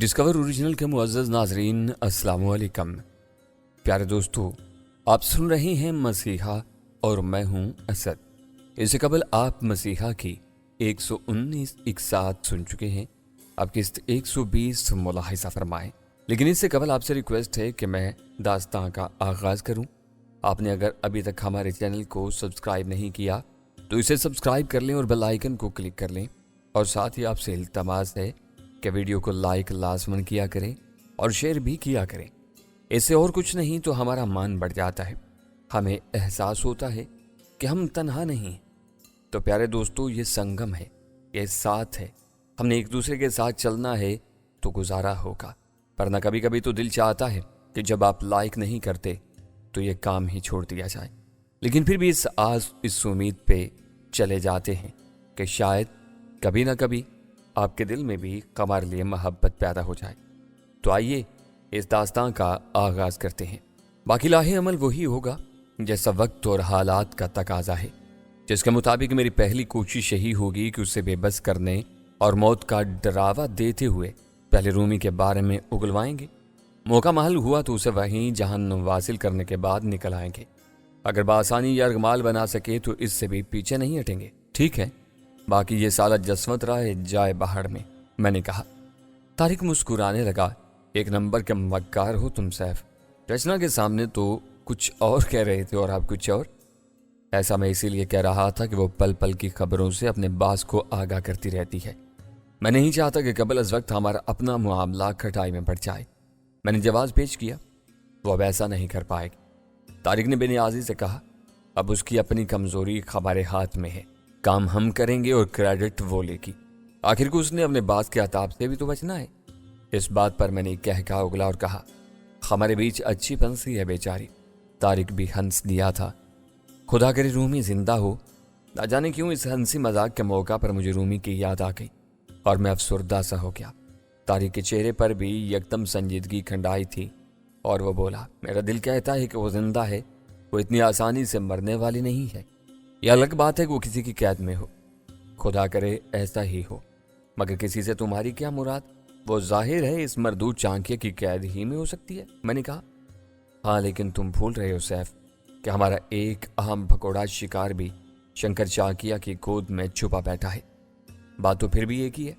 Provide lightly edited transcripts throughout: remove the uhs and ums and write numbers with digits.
Discover original के मुअज़्ज़ज़ नाज़रीन, अस्सलाम वालेकुम। प्यारे दोस्तों, आप सुन रहे हैं मसीहा और मैं हूं असद। इससे कबल आप मसीहा की 119 इकसात सुन चुके हैं। अब किस्त 120 मुलाहिज़ा फरमाएं। लेकिन इससे कबल आपसे रिक्वेस्ट है कि मैं दास्तां का आगाज़ करूं। आपने अगर अभी तक हमारे चैनल को सब्सक्राइब नहीं किया तो इसे सब्सक्राइब कर लें और बेल आइकन को क्लिक कर लें। और साथ ही आपसे इल्तमास है कि वीडियो को लाइक लाजमन किया करें और शेयर भी किया करें। इससे और कुछ नहीं तो हमारा मान बढ़ जाता है, हमें एहसास होता है कि हम तन्हा नहीं। तो प्यारे दोस्तों, ये संगम है, ये साथ है। हमने एक दूसरे के साथ चलना है तो गुजारा होगा। वरना कभी कभी तो दिल चाहता है कि जब आप लाइक नहीं करते तो ये काम ही छोड़ दिया जाए। लेकिन फिर भी इस उम्मीद पे चले जाते हैं कि शायद कभी ना कभी आपके दिल में भी हमारे लिए मोहब्बत पैदा हो जाए। तो आइए इस दास्तां का आगाज करते हैं। बाकी लाहे अमल वही होगा जैसा वक्त और हालात का तकाजा है, जिसके मुताबिक मेरी पहली कोशिश यही होगी कि उसे बेबस करने और मौत का डरावा देते हुए पहले रूमी के बारे में उगलवाएंगे। मौका महल हुआ तो उसे वहीं जहन्नुम वासिल करने के बाद निकल आएंगे। अगर बासानी यरगमाल बना सके तो इससे भी पीछे नहीं हटेंगे। ठीक है, बाकी ये साला जसवंत राय जाए बाहर में, मैंने कहा। तारिक मुस्कुराने लगा। एक नंबर के मक्कार हो तुम सैफ। रचना के सामने तो कुछ और कह रहे थे और आप कुछ और। ऐसा मैं इसीलिए कह रहा था कि वो पल पल की खबरों से अपने बास को आगाह करती रहती है। मैं नहीं चाहता कि कबल अज वक्त हमारा अपना मामला खटाई में बढ़ जाए। मैंने जवाब पेश किया, वो अब ऐसा नहीं कर पाएगी। तारिक ने बेनियाजी से कहा, अब उसकी अपनी कमजोरी हमारे हाथ में है। काम हम करेंगे और क्रेडिट वो लेगी। आखिर को उसने अपने बास के अताब से भी तो बचना है। इस बात पर मैंने कह उगला और कहा, हमारे बीच अच्छी पंसी है बेचारी। तारिक भी हंस दिया था। खुदा करे रूमी जिंदा हो। ना जाने क्यों इस हंसी मजाक के मौका पर मुझे रूमी की याद आ गई और मैं अफसुर्दा सा हो गया। तारिक के चेहरे पर भी एकदम संजीदगी खंडाई थी और वो बोला, मेरा दिल कहता है कि वो जिंदा है। वो इतनी आसानी से मरने वाली नहीं है। यह अलग बात है कि वो किसी की कैद में हो। खुदा करे ऐसा ही हो, मगर किसी से तुम्हारी क्या मुराद? वो जाहिर है इस मरदूद चांकिया की कैद ही में हो सकती है, मैंने कहा। हाँ, लेकिन तुम भूल रहे हो सैफ कि हमारा एक अहम भगोड़ा शिकार भी शंकर चांकिया की गोद में छुपा बैठा है। बात तो फिर भी एक ही है।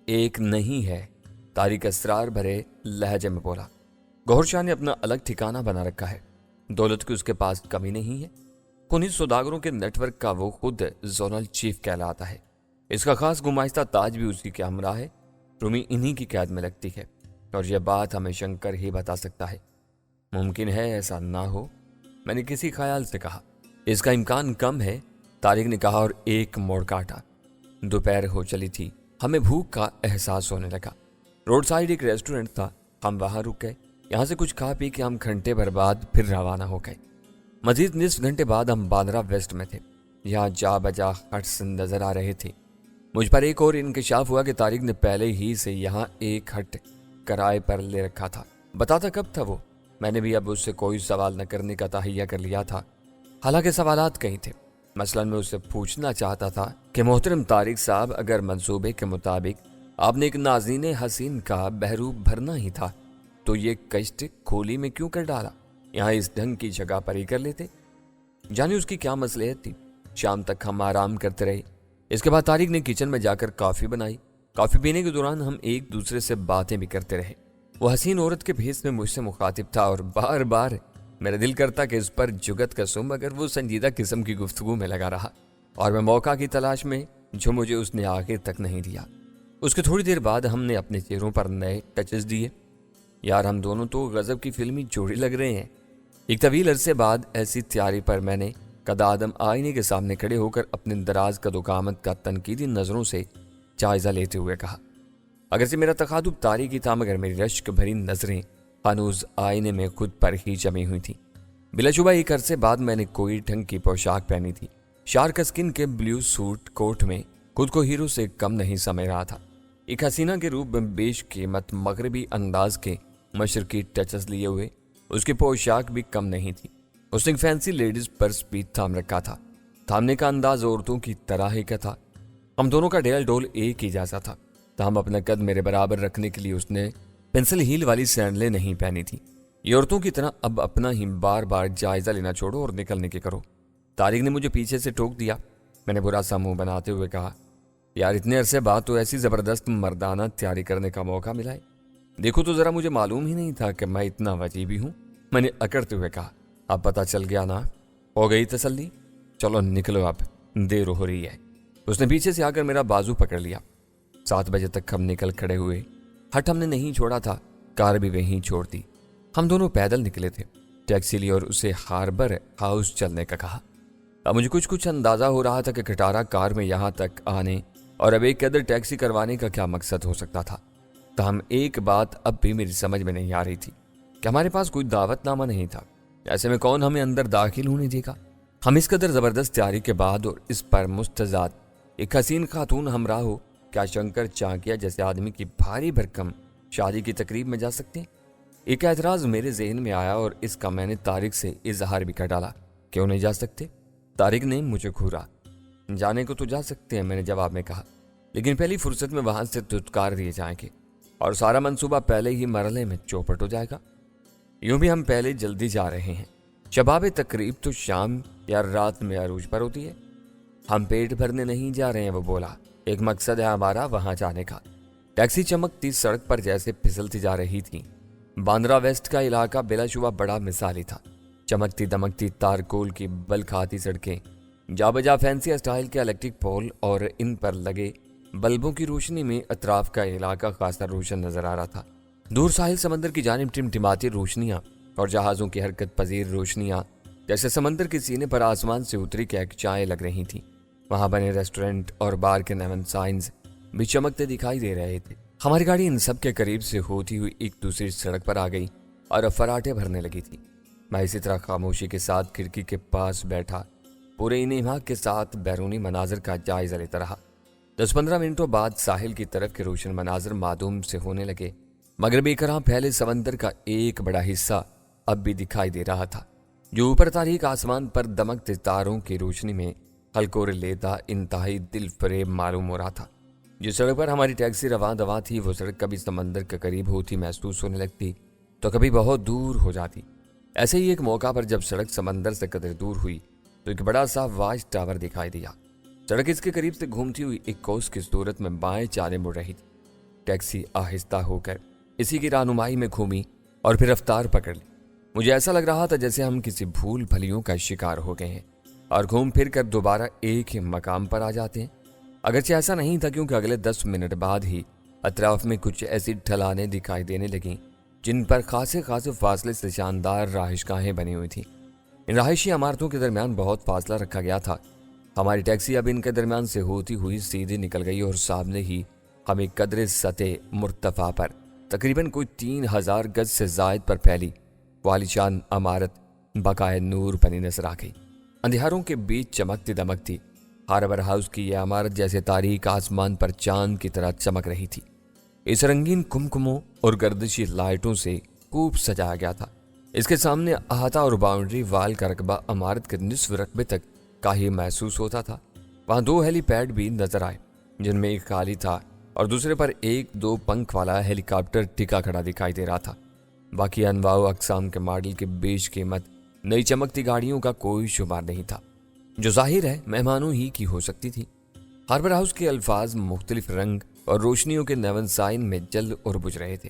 एक नहीं है, तारिक असरार भरे लहजे में बोला। गौहर शाह ने अपना अलग ठिकाना बना रखा है। दौलत की उसके पास कमी नहीं है। खूनी सौदागरों के नेटवर्क का वो खुद जोनल चीफ कहलाता है। इसका खास गुमाइस्ता ताज भी उसी के हमरा है। रूमी इन्हीं की कैद में लगती है और यह बात हमें शंकर ही बता सकता है। मुमकिन है ऐसा ना हो, मैंने किसी ख्याल से कहा। इसका इम्कान कम है, तारिक ने कहा और एक मोड़ काटा। दोपहर हो चली थी। हमें भूख का एहसास होने लगा। रोड साइड एक रेस्टोरेंट था, हम वहां रुक गए। यहाँ से कुछ खा पी के हम घंटे भर बाद फिर रवाना हो गए। मजीद निस्फ घंटे बाद हम बांद्रा वेस्ट में थे। यहाँ जा बजा हट्स नजर आ रहे थे। मुझ पर एक और इंकशाफ हुआ कि तारिक ने पहले ही से यहाँ एक हट किराए पर ले रखा था। बताता कब था वो? मैंने भी अब उससे कोई सवाल न करने का तहैया कर लिया था। हालांकि सवालात कहीं थे। मसलन मैं उससे पूछना चाहता था कि मोहतरम तारिक साहब, अगर मंसूबे के मुताबिक आपने एक नाज़रीन हसीन का बहरूप भरना ही था तो ये कष्ट खोली में क्यों कर डाला? यहाँ इस ढंग की जगह पर ही कर लेते। जाने उसकी क्या मसलहत थी। शाम तक हम आराम करते रहे। इसके बाद तारिक ने किचन में जाकर कॉफ़ी बनाई। कॉफ़ी पीने के दौरान हम एक दूसरे से बातें भी करते रहे। वो हसीन औरत के भेस में मुझसे मुखातिब था और बार बार मेरा दिल करता कि इस पर जुगत कसम, अगर वो संजीदा किस्म की गुफ्तगू में लगा रहा और मैं मौका की तलाश में, जो मुझे उसने आखिर तक नहीं दिया। उसके थोड़ी देर बाद हमने अपने चेहरों पर नए टचेस दिए। यार, हम दोनों तो गजब की फिल्मी जोड़ी लग रहे हैं। एक तवील अरसे बाद ऐसी तैयारी पर मैंने कदादम आईने के सामने खड़े होकर अपने दराज कदोकामत का तनकीदी नजरों से जायजा लेते हुए कहा। अगर से मेरा तखादुब तारीकी था, मगर मेरी रश्क भरी नजरें हनूज आईने में खुद पर ही जमी हुई थी। बिलाशुबा एक अरसे बाद मैंने कोई ढंग की पोशाक पहनी थी। शार्क स्किन के ब्लू सूट कोट में खुद को हीरो से कम नहीं समझ रहा था। एक हसीना के रूप में बेश कीमत मगरबी अंदाज के मशरकी टचेस लिए हुए उसकी पोशाक भी कम नहीं थी। उसने एक फैंसी लेडीज पर्स भी थाम रखा था। थामने का अंदाज औरतों की तरह ही का था। हम दोनों का डेल डोल एक ही जैसा था। تاہم اپنا قد میرے برابر رکھنے کے لیے اس نے پنسل ہیل والی سینڈلیں نہیں پہنی تھی۔ یہ عورتوں کی طرح اب اپنا ہی بار بار جائزہ لینا چھوڑو اور نکلنے کے کرو۔ طارق نے مجھے پیچھے سے ٹوک دیا۔ میں نے برا سا منہ بناتے ہوئے کہا، یار اتنے عرصے بعد تو ایسی زبردست مردانہ تیاری کرنے کا موقع ملا ہے، دیکھو تو ذرا مجھے معلوم ہی نہیں تھا کہ میں اتنا وجیح بھی ہوں۔ میں نے اکڑتے ہوئے کہا، اب پتہ چل گیا نا، ہو گئی تسلی، چلو نکلو اب دیر ہو رہی ہے۔ اس نے پیچھے سے آ کر میرا بازو پکڑ لیا۔ 7 بجے تک ہم نکل کھڑے ہوئے۔ ہٹ ہم نے نہیں چھوڑا تھا، کار بھی وہیں چھوڑ دی۔ ہم دونوں پیدل نکلے تھے۔ ٹیکسی لی اور اسے ہاربر ہاؤس چلنے کا کہا۔ اب مجھے کچھ اندازہ ہو رہا تھا کہ کھٹارا کار میں یہاں تک آنے اور اب ایک قدر ٹیکسی کروانے کا کیا مقصد ہو سکتا تھا۔ تاہم ایک بات اب بھی میری سمجھ میں نہیں آ رہی تھی کہ ہمارے پاس کوئی دعوت نامہ نہیں تھا، ایسے میں کون ہمیں اندر داخل ہونے دے گا؟ ہم اس قدر زبردست تیاری کے بعد اور اس پر مستضاد ایک حسین خاتون ہمراہ ہو، کیا شنکر چانکیا جیسے آدمی کی بھاری بھرکم شادی کی تقریب میں جا سکتے ہیں؟ ایک اعتراض میرے ذہن میں آیا اور اس کا میں نے طارق سے اظہار بھی کر ڈالا۔ کیوں نہیں جا سکتے؟ طارق نے مجھے گھورا۔ جانے کو تو جا سکتے ہیں، میں نے جواب میں کہا، لیکن پہلی فرصت میں وہاں سے دھتکار دیے جائیں گے اور سارا منصوبہ پہلے ہی مرحلے میں چوپٹ ہو جائے گا۔ یوں بھی ہم پہلے جلدی جا رہے ہیں، شباب تقریب تو شام یا رات میں عروج پر ہوتی ہے۔ ہم پیٹ بھرنے نہیں جا رہے ہیں، وہ بولا، ایک مقصد ہے ہمارا وہاں جانے کا۔ ٹیکسی چمکتی سڑک پر جیسے پھسلتی جا رہی تھی۔ باندرا ویسٹ کا علاقہ بلا شبہ بڑا مثالی تھا۔ چمکتی دمکتی تارکول کی بل کھاتی سڑکیں، جا بجا فینسی اسٹائل کے الیکٹرک پول اور ان پر لگے بلبوں کی روشنی میں اطراف کا علاقہ خاصا روشن نظر آ رہا تھا۔ دور ساحل سمندر کی جانب ٹمٹماتی روشنیاں اور جہازوں کی حرکت پذیر روشنیاں جیسے سمندر کے سینے پر آسمان سے اتری کہکشائیں لگ رہی تھیں۔ وہاں بنے ریسٹورنٹ اور بار کے نیون سائنز بھی چمکتے دکھائی دے رہے تھے۔ ہماری گاڑی ان سب کے قریب سے ہوتی ہوئی ایک دوسری سڑک پر آ گئی اور اب فراٹے بھرنے لگی تھی۔ میں اسی طرح خاموشی کے ساتھ کھڑکی کے پاس بیٹھا پورے انہماک کے ساتھ بیرونی مناظر کا جائزہ لیتا رہا۔ 10-15 منٹوں بعد ساحل کی طرف کے روشن مناظر معدوم سے ہونے لگے، مگر بے کران پھیلے سمندر کا ایک بڑا حصہ اب بھی دکھائی دے رہا تھا، جو اوپر تاریک آسمان پر دمکتے تاروں کی روشنی میں ہلکور لیتا انتہائی دل فریب معلوم ہو رہا تھا۔ جس سڑک پر ہماری ٹیکسی رواں دواں تھی، وہ سڑک کبھی سمندر کے قریب ہوتی محسوس ہونے لگتی تو کبھی بہت دور ہو جاتی۔ ایسے ہی ایک موقع پر جب سڑک سمندر سے قدر دور ہوئی تو ایک بڑا سا واچ ٹاور دکھائی دیا۔ سڑک اس کے قریب سے گھومتی ہوئی ایک کوس کی صورت میں بائیں جانب مڑ رہی تھی۔ ٹیکسی آہستہ ہو کر اسی کی رہنمائی میں گھومی اور پھر رفتار پکڑ لی۔ مجھے ایسا لگ رہا تھا جیسے ہم کسی بھول بھلیوں کا شکار ہو گئے ہیں اور گھوم پھر کر دوبارہ ایک ہی مقام پر آ جاتے ہیں۔ اگرچہ ایسا نہیں تھا، کیونکہ اگلے 10 منٹ بعد ہی اطراف میں کچھ ایسی ڈھلانیں دکھائی دینے لگیں جن پر خاصے فاصلے سے شاندار رہائش گاہیں بنی ہوئی تھیں۔ ان رہائشی عمارتوں کے درمیان بہت فاصلہ رکھا گیا تھا۔ ہماری ٹیکسی اب ان کے درمیان سے ہوتی ہوئی سیدھی نکل گئی اور سامنے ہی ہمیں قدر سطح مرتفع پر تقریباً کوئی 3000 گز سے زائد پر پھیلی والیشان عمارت بقائے نور بنی نظر آ گئی۔ اندھیاروں کے بیچ چمکتی دمکتی ہاربر ہاؤس کی یہ عمارت جیسے تاریک آسمان پر چاند کی طرح چمک رہی تھی۔ اس رنگین کمکموں اور گردشی لائٹوں سے خوب سجایا گیا تھا۔ اس کے سامنے احاطہ اور باؤنڈری وال کا رقبہ عمارت کے نصف رقبے تک کا ہی محسوس ہوتا تھا۔ وہاں 2 ہیلی پیڈ بھی نظر آئے، جن میں ایک خالی تھا اور دوسرے پر 1-2 پنکھ والا ہیلی کاپٹر ٹکا کھڑا دکھائی دے رہا تھا۔ باقی انواع و اقسام کے ماڈل کے بیچ قیمت نئی چمکتی گاڑیوں کا کوئی شمار نہیں تھا، جو ظاہر ہے مہمانوں ہی کی ہو سکتی تھی۔ ہاربر ہاؤس کے الفاظ مختلف رنگ اور روشنیوں کے نیون سائن میں جل اور بجھ رہے تھے۔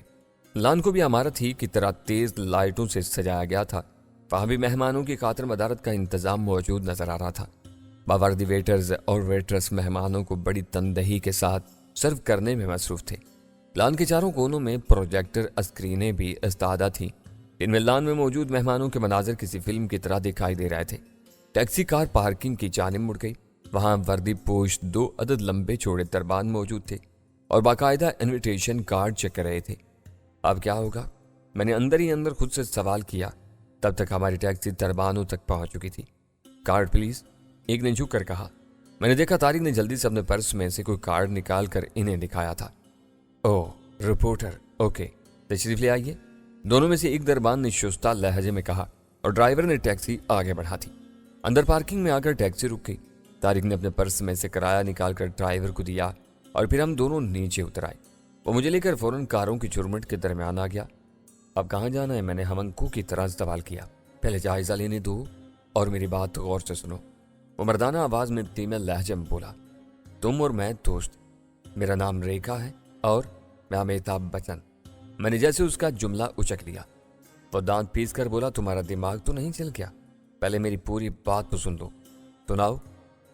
لان کو بھی عمارت ہی کی طرح تیز لائٹوں سے سجایا گیا تھا۔ وہاں بھی مہمانوں کی خاطر مدارت کا انتظام موجود نظر آ رہا تھا۔ باوردی ویٹرز اور ویٹرس مہمانوں کو بڑی تندہی کے ساتھ سرو کرنے میں مصروف تھے۔ لان کے چاروں کونوں میں پروجیکٹر اسکرینیں بھی استعداد تھیں، جن میں لان میں موجود مہمانوں کے مناظر کسی فلم کی طرح دکھائی دے رہے تھے۔ ٹیکسی کار پارکنگ کی جانب مڑ گئی۔ وہاں وردی پوش 2 عدد لمبے چوڑے دربان موجود تھے اور باقاعدہ انویٹیشن کارڈ چیک کر رہے تھے۔ اب کیا ہوگا؟ میں نے اندر ہی اندر خود سے سوال کیا۔ تب تک ہماری ٹیکسی دربانوں تک پہنچ چکی تھی۔ کارڈ پلیز، ایک نے جھک کر کہا۔ میں نے دیکھا طارق نے جلدی سے اپنے پرس میں سے کوئی کارڈ نکال کر انہیں دکھایا تھا۔ اوہ رپورٹر، اوکے، تشریف لے آئیے، دونوں میں سے ایک دربان نے شستہ لہجے میں کہا اور ڈرائیور نے ٹیکسی آگے بڑھا دی۔ اندر پارکنگ میں آ کر ٹیکسی رک گئی۔ طارق نے اپنے پرس میں سے کرایہ نکال کر ڈرائیور کو دیا और फिर हम दोनों नीचे उतर आए। वो मुझे लेकर फौरन कारों की झुरमुट के दरमियान आ गया। अब कहाँ जाना है, मैंने हमंकू की तरह सवाल किया। पहले जायजा लेने दो और मेरी बात गौर से सुनो। वो मर्दाना आवाज में धीमे लहजे में बोला, तुम और मैं दोस्त, मेरा नाम रेखा है और मैं अमिताभ बच्चन। मैंने जैसे उसका जुमला उचक लिया। वो दांत पीस कर बोला, तुम्हारा दिमाग तो नहीं चल गया? पहले मेरी पूरी बात तो सुन लो। सुनाओ।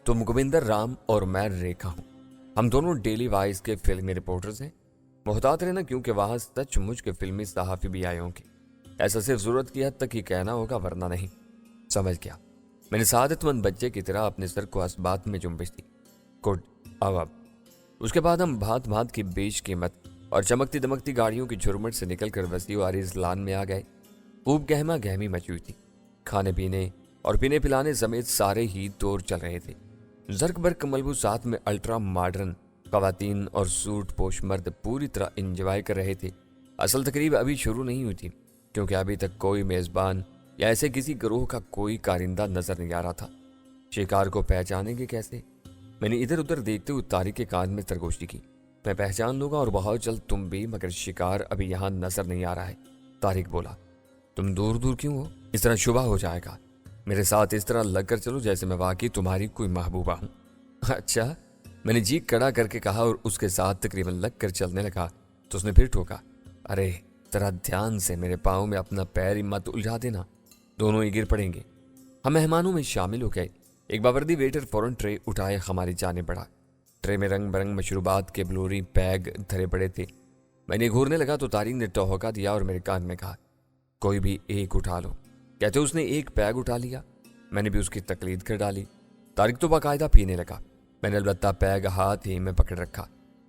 तुम गोविंदर राम और मैं रेखा हूं। हम दोनों डेली वाइस के फिल्मी रिपोर्टर्स हैं। मुहतात रहना, क्योंकि वहां सचमुच के फिल्मी सहाफी भी आए होंगे। ऐसा सिर्फ जरूरत की हद तक ही कहना होगा, वरना नहीं। समझ गया। मैंने सादतमंद बच्चे की तरह अपने सर को असबात में जुम्बिश दी। गुड, अब उसके बाद हम भात भात की बेच कीमत और चमकती दमकती गाड़ियों की झुरमुट से निकलकर वसी वारिस लान में आ गए। खूब गहमा गहमी मची हुई थी। खाने पीने और पीने पिलाने समेत सारे ही दौर चल रहे थे। जर्क बर्क मलबूसात में अल्ट्रा मॉडर्न खवातीन और सूट पोश मर्द पूरी तरह इंजॉय कर रहे थे। असल तकरीब अभी शुरू नहीं हुई थी, क्योंकि अभी तक कोई मेजबान या ऐसे किसी गिरोह का कोई कारिंदा नजर नहीं आ रहा था। शिकार को पहचानेंगे कैसे? मैंने इधर उधर देखते हुए तारिक के कान में तरगोशी की। मैं पहचान लूंगा और बहुत जल्द तुम भी, मगर शिकार अभी यहाँ नजर नहीं आ रहा है। तारिक बोला, तुम दूर दूर क्यों हो? इस तरह शुबा हो जाएगा। मेरे साथ इस तरह लग कर चलो जैसे मैं वाकई तुम्हारी कोई महबूबा हूं। अच्छा, मैंने जी कड़ा करके कहा और उसके साथ तकरीबन लग कर चलने लगा तो उसने फिर ठोका, अरे जरा ध्यान से, मेरे पाँव में अपना पैर ही मत उलझा देना, दोनों ही गिर पड़ेंगे। हम मेहमानों में शामिल हो गए। एक बावर्दी वेटर फौरन ट्रे उठाए हमारी जानिब बढ़ा। ट्रे में रंग बरंग मशरूबात के ब्लोरी पैग धरे पड़े थे। मैंने घूरने लगा तो तारिक ने टहोका दिया और मेरे कान में कहा, कोई भी एक उठा लो। कहते उसने एक पैग उठा लिया। मैंने भी उसकी तकलीद कर डाली। तारिक तो बाकायदा पीने लगा। मैंने अलबत्ता पैग हाथ ही में पकड़ रखा।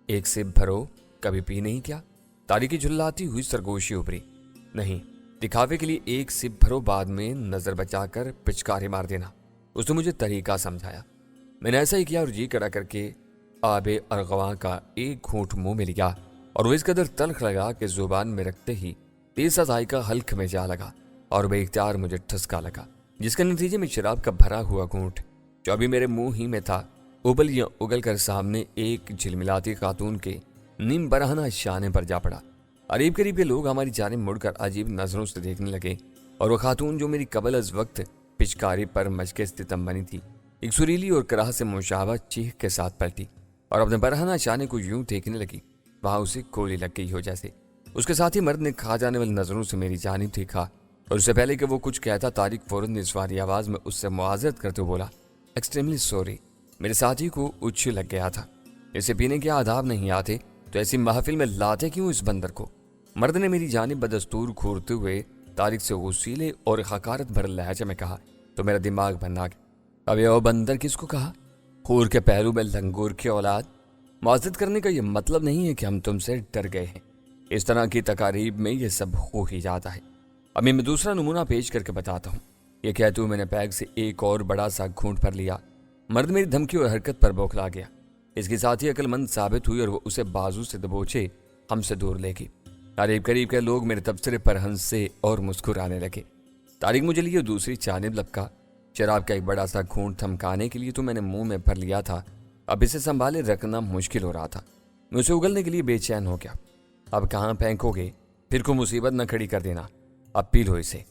एक सिप भरो, कभी पी नहीं क्या? तारिक की झुल्लाती हुई सरगोशी उभरी। नहीं, दिखावे के लिए एक सिप भरो, बाद में नजर बचाकर पिचकारी मार देना। उसने मुझे तरीका समझाया। मैंने ऐसा ही किया और जी कड़ा करके आबे अरगवा का एक घूंट मुंह में लिया और वो इस कदर तल्ख लगा कि जुबान में रखते ही तेज सा जायका हल्क में जा लगा और बेइख्तियार मुझे ठसका लगा, जिसके नतीजे में शराब का भरा हुआ घूंट जो अभी मेरे मुंह ही में था, उबल या उगल कर सामने एक झिलमिलाती खातून के नीम बरहना शाने पर जा पड़ा। करीब करीब के लोग हमारी जानिब मुड़कर अजीब नजरों से देखने लगे और वो खातून जो मेरी कबल अज वक्त पिचकारी पर मशके सितम बनी थी, एक सुरीली और कराह से मुशाबा चीख के साथ पलटी और अपने बरहना शाने को यूं देखने लगी वहां उसे गोली लग गई हो जैसे। उसके साथ ही मर्द ने खा जाने वाली नजरों से मेरी जानिब देखा और उससे पहले कि वो कुछ कहता, तारिक फौरन निस्वारी आवाज में उससे मुआजरत करते हुए बोला, एक्सट्रीमली सॉरी, मेरे साथी को उच्च लग गया था। इसे पीने के आदाब नहीं आते तो ऐसी महफिल में लाते क्यों इस बंदर को? मर्द ने मेरी जानिब बदस्तूर घूरते हुए तारिक से वसीले और हकारत भर लहजे में कहा तो मेरा दिमाग भन्ना गया। अब ये बंदर किसको कहा? खूर के पहलू में लंगूर की औलाद। मुआज़रत करने का ये मतलब नहीं है कि हम तुमसे डर गए हैं। इस तरह की तकारीब में ये सब हो ही जाता है। अब मैं दूसरा नमूना पेश करके बताता हूँ। ये कहते हुए मैंने पैग से एक और बड़ा सा घूंट भर लिया। मर्द मेरी धमकी और हरकत पर बौखला गया। इसके साथ ही अक्लमंद साबित हुई और वो उसे बाजू से दबोचे हमसे दूर लेगी। करीब करीब के लोग मेरे तबसरे पर हंसे और मुस्कुराने लगे। तारिक मुझे लिए दूसरी जानिब लपका। शराब का एक बड़ा सा घूंट थमकाने के लिए तो मैंने मुंह में भर लिया था, अब इसे संभाले रखना मुश्किल हो रहा था। मैं उसे उगलने के लिए बेचैन हो गया। अब कहाँ फेंकोगे? फिर को मुसीबत न खड़ी कर देना, अब पी लो इसे।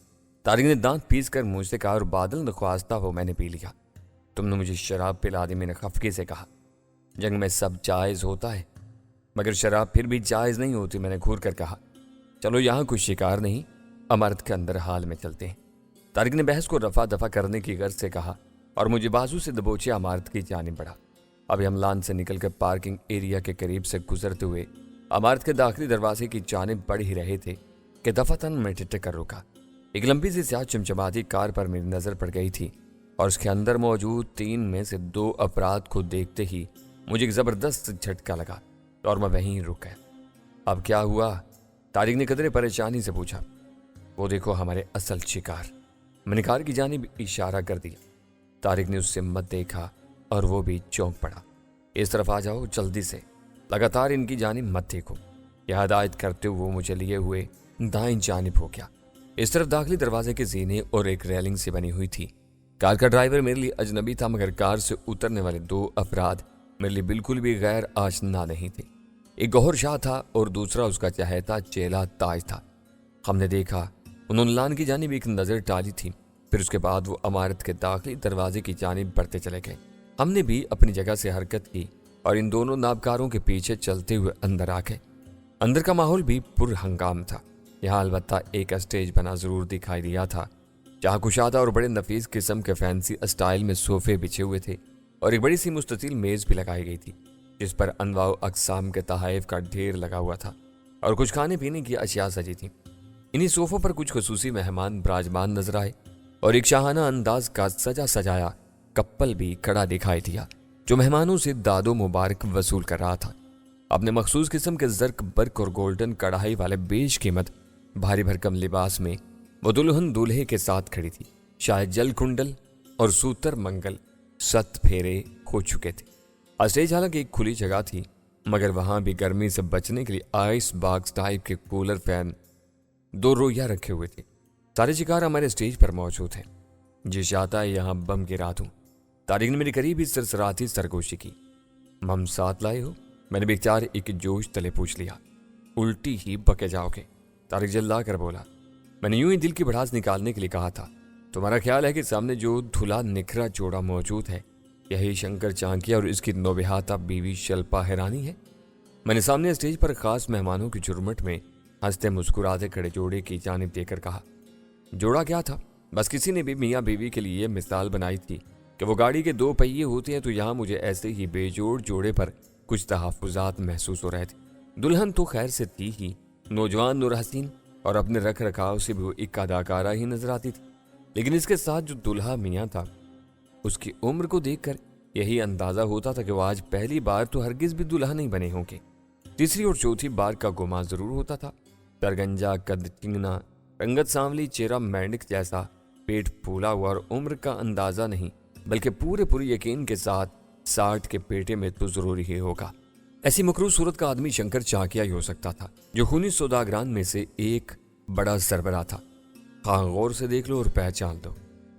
तारिक ने दांत पीस कर मुझ से कहा और बादल नख्वास्ता हो मैंने पी लिया। तुमने मुझे शराब पिला दी, मैंने खफके से कहा। जंग में सब जायज होता है मगर शराब फिर भी जायज नहीं होती, मैंने घूर कर कहा। चलो यहाँ कुछ शिकार नहीं, अमरत के अंदर हाल में चलते हैं। तारिक ने बहस को रफा दफा करने की गर्ज से कहा और मुझे बाजू से दबोचे अमारत की जानिब बढ़ा। अभी हम लान से निकलकर पार्किंग एरिया के करीब से गुजरते हुए अमारत के दाखिली दरवाजे की जानिब बढ़ ही रहे थे कि दफातन में टिट कर रुका। एक लंबी सी स्याह चमचमाती कार पर मेरी नजर पड़ गई थी और उसके अंदर मौजूद 3 में से 2 अफराद को देखते ही मुझे एक जबरदस्त झटका लगा और मैं वहीं रुक गया। अब क्या हुआ? तारिक ने कदरे परेशानी से पूछा। वो देखो हमारे असल शिकार। मैंने कार की जानिब इशारा कर दिया। तारिक ने उससे मत देखा और वो भी चौंक पड़ा। इस तरफ आ जाओ जल्दी से, लगातार इनकी जानिब मत देखो, यह हदायत करते हुए वो मुझे लिए हुए दाएं जानिब हो गया। इस तरफ दाखिली दरवाजे के जीने और एक रेलिंग से बनी हुई थी। कार का ड्राइवर मेरे लिए अजनबी था मगर कार से उतरने वाले 2 अफराद मेरे लिए बिल्कुल भी गैर आशना नहीं थे। एक गौहर शाह था और दूसरा उसका चहेता चेला ताज था। हमने देखा उन्होंने लान की जानिब एक नज़र डाली थी, फिर उसके बाद वो इमारत के दाखिली दरवाजे की जानिब बढ़ते चले गए। हमने भी अपनी जगह से हरकत की और इन दोनों नाबकारों के पीछे चलते हुए अंदर आ गए। अंदर का माहौल भी पुरहंगाम था। यहाँ अलबत्ता एक स्टेज बना जरूर दिखाई दिया था, जहाँ कुशादा और बड़े नफीस किस्म के फैंसी स्टाइल में सोफे बिछे हुए थे और एक बड़ी सी मुस्ततील मेज भी लगाई गई थी, जिस पर अनवा अकसाम के तहाइफ का ढेर लगा हुआ था और कुछ खाने पीने की अशिया सजी थी। इन्हीं सोफों पर कुछ खुसूसी मेहमान विराजमान नजर आए और एक शाहाना अंदाज का सजा सजाया कप्पल भी खड़ा दिखाई दिया, जो मेहमानों से दादो मुबारक वसूल कर रहा था। अपने मखसूस किस्म के जर्क बर्क और गोल्डन कढ़ाई वाले बेश कीमत भारी भरकम लिबास में वो दुल्हन दूल्हे के साथ खड़ी थी। शायद जल कुंडल और सूतर मंगल 7 फेरे हो चुके थे। स्टेज हालांकि एक खुली जगह थी, मगर वहां भी गर्मी से बचने के लिए आइस बॉक्स टाइप के कूलर फैन 2 रोइया रखे हुए थे। सारे शिकार हमारे स्टेज पर मौजूद हैं। जी चाहता है यहाँ बम गिरा दूं। तारिक ने मेरी करीब ही सरसराती सरगोशी की। मम साथ लाए हो? मैंने बेचार एक जोश तले पूछ लिया। उल्टी ही बके जाओगे, तारिक जल्ला कर बोला। मैंने यूं ही दिल की भड़ास निकालने के लिए कहा था, तुम्हारा ख्याल है कि सामने जो धुला निखरा जोड़ा मौजूद है यही शंकर चांकिया और इसकी नौबेहाता बीवी शल्पा हैरानी है? मैंने सामने स्टेज पर खास मेहमानों की झुरमुट में हंसते मुस्कुराते खड़े जोड़े की जानिब देकर कहा। जोड़ा क्या था? बस किसी ने भी मियाँ बीवी के लिए मिसाल बनाई थी कि वो गाड़ी के 2 पहिए होते हैं, तो यहाँ मुझे ऐसे ही बेजोड़ जोड़े पर कुछ तहफुजात महसूस हो रहे थे। दुल्हन तो खैर से थी ही, नौजवान नूर हसीन और अपने रख रखाव से भी वो एक अदाकारा ही नजर आती थी, लेकिन इसके साथ जो दुल्हा मियाँ था उसकी उम्र को देखकर यही अंदाजा होता था कि वो आज पहली बार तो हरगिज भी दुल्हा नहीं बने होंगे। तीसरी और चौथी बार का गुमान जरूर होता था। तरगंजा, कद चिंगना, रंगत सांवली, चेहरा मेंढक जैसा, पेट फूला हुआ और उम्र का अंदाजा नहीं बल्कि पूरे यकीन के साथ 60 के पेटे में तो जरूरी ही होगा। ऐसी मकरूर सूरत का आदमी शंकर चाकिया ही हो सकता था, जो खूनी सौदागरान में से एक बड़ा सरबराह था। हाँ, गौर से देख लो और पहचान दो,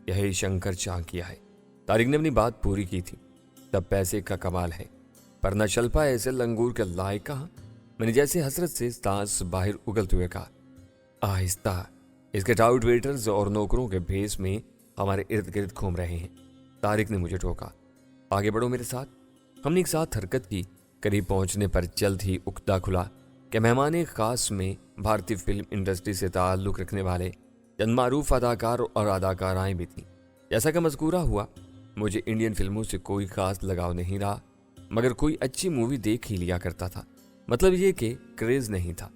यही शंकर चाकिया है। तारिक ने अपनी बात पूरी की थी। तब पैसे का कमाल है, पर न शल्पा ऐसे लंगूर के लायक कहा। मैंने जैसे हसरत से सांस बाहर उगलते हुए कहा, आहिस्ता, इसके टाउट वेटर्स और नौकरों के भेस में हमारे इर्द गिर्द घूम रहे हैं। तारिक ने मुझे टोका, आगे बढ़ो मेरे साथ। हमने एक साथ हरकत की। करीब पहुंचने पर जल्द ही उक्ता खुला कि मेहमान खास में भारतीय फिल्म इंडस्ट्री से ताल्लुक रखने वाले चंद मारूफ अदाकार और अदाकाराएं भी थीं। जैसा कि मज़कूरा हुआ, मुझे इंडियन फिल्मों से कोई खास लगाव नहीं रहा, मगर कोई अच्छी मूवी देख ही लिया करता था। मतलब ये कि क्रेज नहीं था।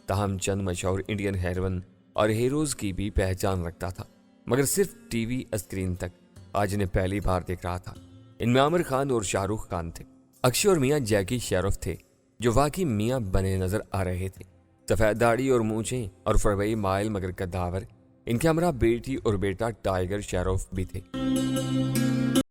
ताहम चंद मशहूर इंडियन हीरोइन और हीरोज की भी पहचान रखता था, मगर सिर्फ टीवी स्क्रीन तक। आज इन्हें पहली बार देख रहा था। इनमें आमिर खान और शाहरुख खान थे। अक्षय और मियाँ जैकी शेरफ थे, जो वाकई मियाँ बने नजर आ रहे थे। सफेद दाढ़ी और मूंछें और फरवई माइल मगर कद्दावर। इनके हमरा बेटी और बेटा टाइगर शेरफ भी थे।